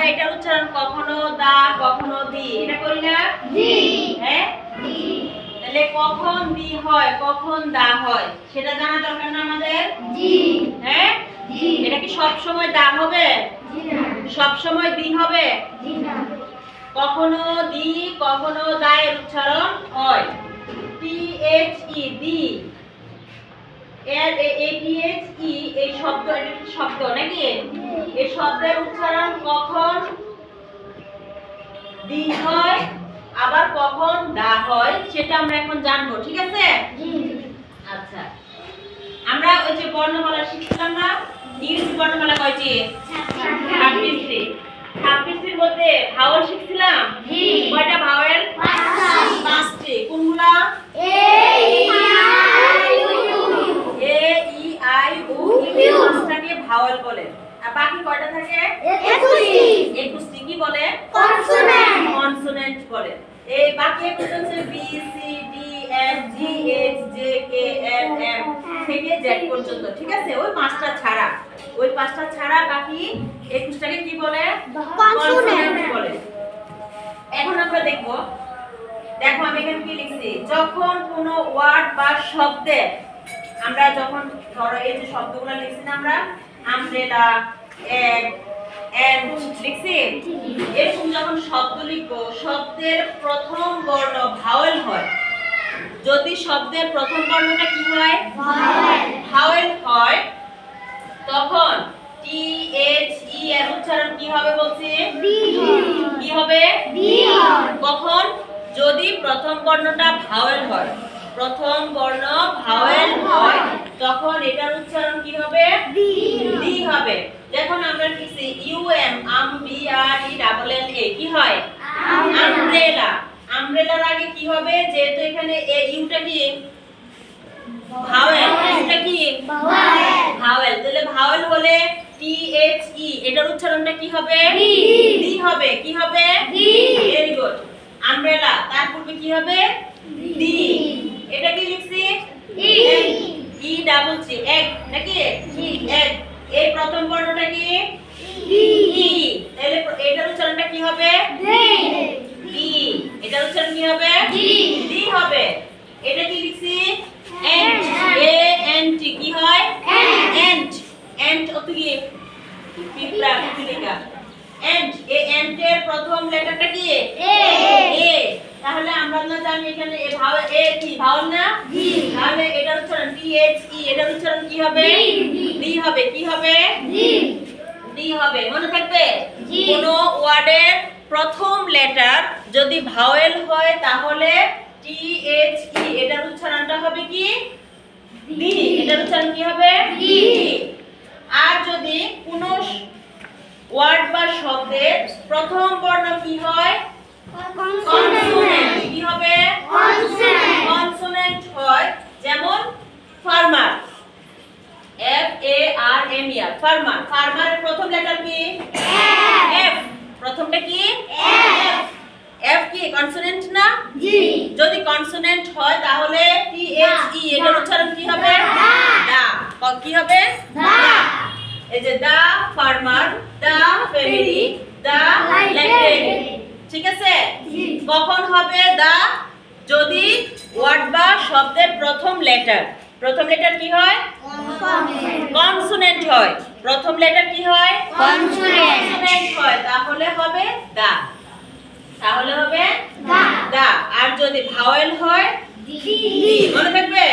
এটার উচ্চারণ কখনো দা কখনো দি, এটা করি না? হ্যাঁ, তাহলে কখন দি হয় কখন দা হয় সেটা জানা দরকার না আমাদের? হ্যাঁ, এটা কি সব সময় দা হবে? সব সময় দি হবে? কখনো দি কখনো দা এর উচ্চারণ হয় টি এইচ ই দি। এর এ টি এইচ ই এই শব্দ, এটা কি শব্দ নাকি? এই শব্দের উচ্চারণ কখন দি হয় আবার কখন দা হয় সেটা আমরা এখন জানবো, ঠিক আছে? আচ্ছা, আমরা ওই যে বর্ণমালা শিখছিলাম না, ইংরেজি বর্ণমালা কয়টি? 26টি। 26টির মধ্যে ভাওয়াল শিখছিলাম। কয়টা ভাওয়াল? 5টি। কোনগুলা? A E I O U পাঁচটাকে ভাওয়াল বলে। আর বাকি কয়টা থাকে? 21টি কি বলে? কনসোনেন্ট। কনসোনেন্ট বলে। এই বাকি 21 হচ্ছে B C D F G H J K L M থেকে জেড পর্যন্ত, ঠিক আছে? ওই পাঁচটা ছাড়া, ওই পাঁচটা ছাড়া বাকি 21টাকে কি বলে? কনসোনেন্ট বলে। এখন আমরা দেখো আমি এখানে কি লিখছি। যখন কোনো ওয়ার্ড বা শব্দে আমরা যখন ধরো এই যে শব্দগুলো লিখছি না আমরা, আমব্রেলা, এগ, এন্ড লিখছি, এরকম যখন শব্দ লিখবো শব্দের প্রথম বর্ণ ভাওয়েল হয়। যদি শব্দের প্রথম বর্ণটা কি হয়? ভাওয়েল হয়, তখন টি এইচ ই এর উচ্চারণ কি হবে বলছি? কি হবে? কখন? যদি প্রথম বর্ণটা ভাওয়েল হয়, প্রথম বর্ণ ভাওয়েল হয় তখন এটার উচ্চারণ কি হবে? দি হবে। দেখুন আমরা লিখছি ইউ এম আম বি আর ই ডাবল এল এ, কি হয়? আমব্রেলা। আমব্রেলার আগে কি হবে? যেহেতু এখানে এ ইউটা কি ভাওয়েল, ইউটা কি ভাওয়েল, তাহলে ভাওয়েল হলে টি এইচ ই এটার উচ্চারণটা কি হবে? দি হবে। কি হবে? Very good. আমব্রেলা তার পূর্বে কি হবে? দি। এটা কি লিখছি? ই ডাবল সি, এগ নাকি? এগ। এই প্রথম বর্ণটা কি? ই। তাহলে এটার উচ্চারণটা কি হবে? দি। এটার উচ্চারণ কি হবে? দি হবে। এটা কি লিখছি? এন্ট। এ এন টি, কি হয়? এন্ট। এন্ট অত কি পিপড়া পিপলিকা। এন্ট। এই এন্টের প্রথম লেটারটা কি? এ। তাহলে আমরা না জানি এখানে এ ভাওয়েল, এ কি ভাওয়েল না? তাহলে এটার উচ্চারণ টি এইচ ই এটার উচ্চারণ কি হবে? দি হবে। কি হবে? দি হবে। মনে থাকবে? কোন ওয়ার্ডের প্রথম লেটার যদি ভাওয়েল হয় তাহলে টি এইচ ই এটার উচ্চারণটা হবে কি? দি। এটার উচ্চারণ কি হবে? দি। আর যদি কোন ওয়ার্ড বা শব্দের প্রথম বর্ণ কি হয়? কনসোনেন্ট। কি হবে? কনসোনেন্ট হয়। যেমন farmer, F A R M E R, farmer. ফার্মারের প্রথম লেটার কি? এফ। প্রথমটা কি? এফ। এফ কি কনসোনেন্ট না? যদি কনসোনেন্ট হয় তাহলে টি এইচ ই এটার উচ্চারণ কি হবে? দা। কি হবে? দা। এই যে the farmer, the family, the library, ঠিক আছে? কখন হবে দা? যদি ওয়ার্ড বা শব্দের প্রথম লেটার কি হয়? কনসোনেন্ট হয়। প্রথম লেটার কি হয়? কনসোনেন্ট হয়, তাহলে হবে দা। তাহলে হবে দা। আর যদি ভাওয়েল হয় দি। মনে থাকবে?